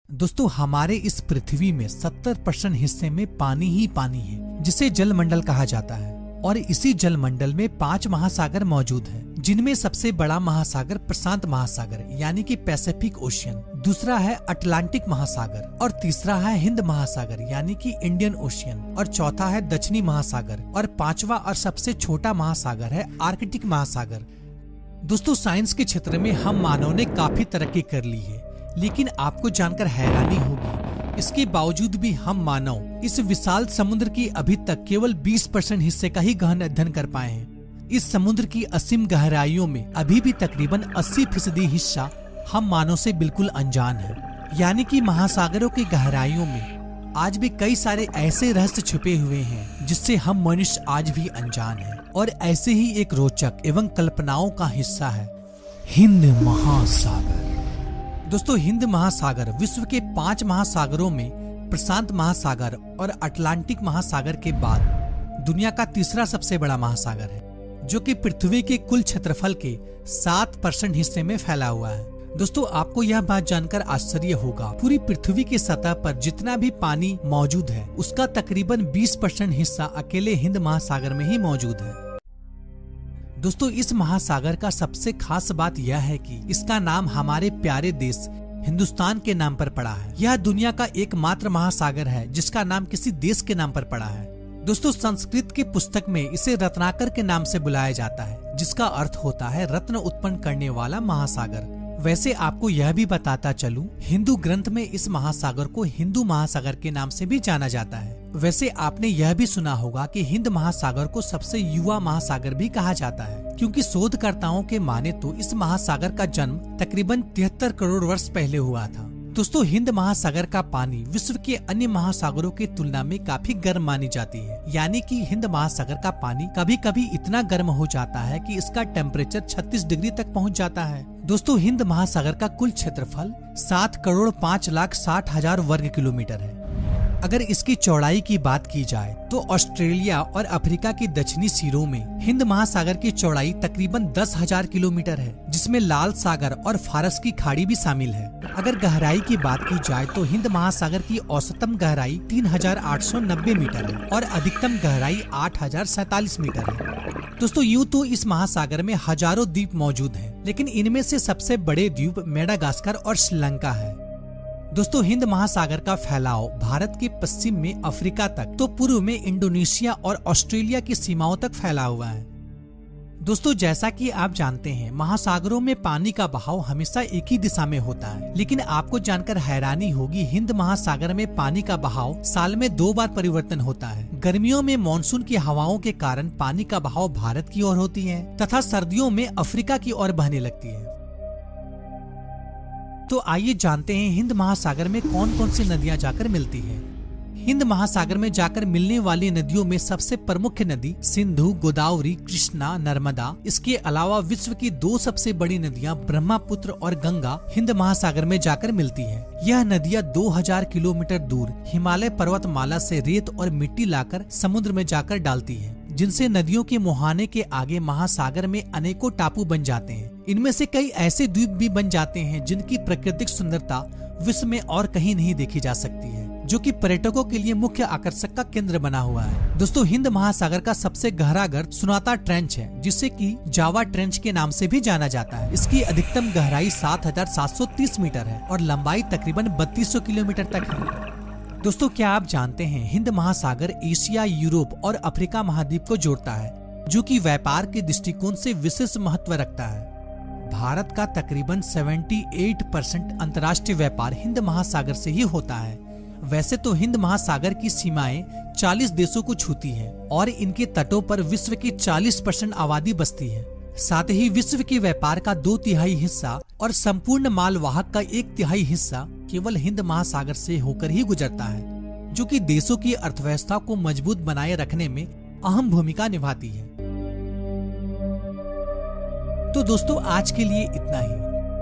दोस्तों हमारे इस पृथ्वी में 70% हिस्से में पानी ही पानी है, जिसे जलमंडल कहा जाता है। और इसी जलमंडल में 5 महासागर मौजूद हैं, जिनमें सबसे बड़ा महासागर प्रशांत महासागर यानी कि पैसिफिक ओशियन, दूसरा है अटलांटिक महासागर और तीसरा है हिंद महासागर यानी कि इंडियन ओशियन और चौथा है दक्षिणी महासागर और पांचवा और सबसे छोटा महासागर है आर्कटिक महासागर। दोस्तों साइंस के क्षेत्र में हम मानव ने काफी तरक्की कर ली है, लेकिन आपको जानकर हैरानी होगी इसके बावजूद भी हम मानव इस विशाल समुद्र की अभी तक केवल 20% हिस्से का ही गहन अध्ययन कर पाए हैं। इस समुद्र की असीम गहराइयों में अभी भी तकरीबन 80% हिस्सा हम मानव से बिल्कुल अनजान है। यानी कि महासागरों की गहराइयों में आज भी कई सारे ऐसे रहस्य छुपे हुए हैं जिससे हम मनुष्य आज भी अनजान हैं। और ऐसे ही एक रोचक एवं कल्पनाओं का हिस्सा है हिंद महासागर। दोस्तों हिंद महासागर विश्व के 5 महासागरों में प्रशांत महासागर और अटलांटिक महासागर के बाद दुनिया का तीसरा सबसे बड़ा महासागर है, जो कि पृथ्वी के कुल क्षेत्रफल के 7% हिस्से में फैला हुआ है। दोस्तों आपको यह बात जानकर आश्चर्य होगा, पूरी पृथ्वी की सतह पर जितना भी पानी मौजूद है उसका तकरीबन 20% हिस्सा अकेले हिंद महासागर में ही मौजूद है। दोस्तों इस महासागर का सबसे खास बात यह है कि इसका नाम हमारे प्यारे देश हिंदुस्तान के नाम पर पड़ा है। यह दुनिया का एकमात्र महासागर है जिसका नाम किसी देश के नाम पर पड़ा है। दोस्तों संस्कृत की पुस्तक में इसे रत्नाकर के नाम से बुलाया जाता है, जिसका अर्थ होता है रत्न उत्पन्न करने वाला महासागर। वैसे आपको यह भी बताता चलूं, हिंदू ग्रंथ में इस महासागर को हिंदू महासागर के नाम से भी जाना जाता है। वैसे आपने यह भी सुना होगा कि हिंद महासागर को सबसे युवा महासागर भी कहा जाता है, क्योंकि शोधकर्ताओं के माने तो इस महासागर का जन्म तकरीबन 73 करोड़ वर्ष पहले हुआ था। दोस्तों हिंद महासागर का पानी विश्व के अन्य महासागरों की तुलना में काफी गर्म मानी जाती है। यानी कि हिंद महासागर का पानी कभी कभी इतना गर्म हो जाता है कि इसका टेम्परेचर 36 डिग्री तक पहुंच जाता है। दोस्तों हिंद महासागर का कुल क्षेत्रफल 7,05,60,000 वर्ग किलोमीटर है। अगर इसकी चौड़ाई की बात की जाए तो ऑस्ट्रेलिया और अफ्रीका की दक्षिणी सिरों में हिंद महासागर की चौड़ाई तकरीबन 10,000 किलोमीटर है, जिसमें लाल सागर और फारस की खाड़ी भी शामिल है। अगर गहराई की बात की जाए तो हिंद महासागर की औसतम गहराई 3,890 मीटर है और अधिकतम गहराई 8,047 मीटर है। दोस्तों यूँ तो इस महासागर में हजारों द्वीप मौजूद हैं, लेकिन इनमें से सबसे बड़े द्वीप मेडागास्कर और श्रीलंका है। दोस्तों हिंद महासागर का फैलाव भारत के पश्चिम में अफ्रीका तक, तो पूर्व में इंडोनेशिया और ऑस्ट्रेलिया की सीमाओं तक फैला हुआ है। दोस्तों जैसा कि आप जानते हैं महासागरों में पानी का बहाव हमेशा एक ही दिशा में होता है, लेकिन आपको जानकर हैरानी होगी हिंद महासागर में पानी का बहाव साल में 2 बार परिवर्तन होता है। गर्मियों में मानसून की हवाओं के कारण पानी का बहाव भारत की ओर होती है तथा सर्दियों में अफ्रीका की ओर बहने लगती है। तो आइए जानते हैं हिंद महासागर में कौन कौन सी नदियां जाकर मिलती हैं। हिंद महासागर में जाकर मिलने वाली नदियों में सबसे प्रमुख नदी सिंधु, गोदावरी, कृष्णा, नर्मदा। इसके अलावा विश्व की 2 सबसे बड़ी नदियां ब्रह्मपुत्र और गंगा हिंद महासागर में जाकर मिलती हैं। यह नदियां 2000 किलोमीटर दूर हिमालय पर्वतमाला से रेत और मिट्टी लाकर समुद्र में जाकर डालती हैं, जिनसे नदियों के मुहाने के आगे महासागर में अनेकों टापू बन जाते हैं। इनमें से कई ऐसे द्वीप भी बन जाते हैं जिनकी प्राकृतिक सुंदरता विश्व में और कहीं नहीं देखी जा सकती है, जो कि पर्यटकों के लिए मुख्य आकर्षक का केंद्र बना हुआ है। दोस्तों हिंद महासागर का सबसे गहरा गर्त सुनाता ट्रेंच है, जिसे कि जावा ट्रेंच के नाम से भी जाना जाता है। इसकी अधिकतम गहराई 7,730 मीटर है और लंबाई तकरीबन 3200 किलोमीटर तक है। दोस्तों क्या आप जानते हैं हिंद महासागर एशिया, यूरोप और अफ्रीका महाद्वीप को जोड़ता है, जो कि व्यापार के दृष्टिकोण से विशेष महत्व रखता है। भारत का तकरीबन 78% अंतर्राष्ट्रीय व्यापार हिंद महासागर से ही होता है। वैसे तो हिंद महासागर की सीमाएं 40 देशों को छूती है और इनके तटों पर विश्व की 40% आबादी बसती है। साथ ही विश्व के व्यापार का 2/3 हिस्सा और संपूर्ण माल वाहक का 1/3 हिस्सा केवल हिंद महासागर से होकर ही गुजरता है, जो कि देशों की अर्थव्यवस्था को मजबूत बनाए रखने में अहम भूमिका निभाती है। तो दोस्तों आज के लिए इतना ही।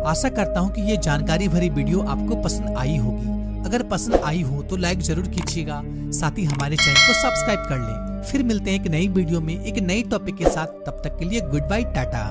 आशा करता हूँ कि ये जानकारी भरी वीडियो आपको पसंद आई होगी। अगर पसंद आई हो तो लाइक जरूर कीजिएगा, साथ ही हमारे चैनल को सब्सक्राइब कर लें। फिर मिलते हैं एक नई वीडियो में एक नई टॉपिक के साथ। तब तक के लिए गुड बाय, टाटा।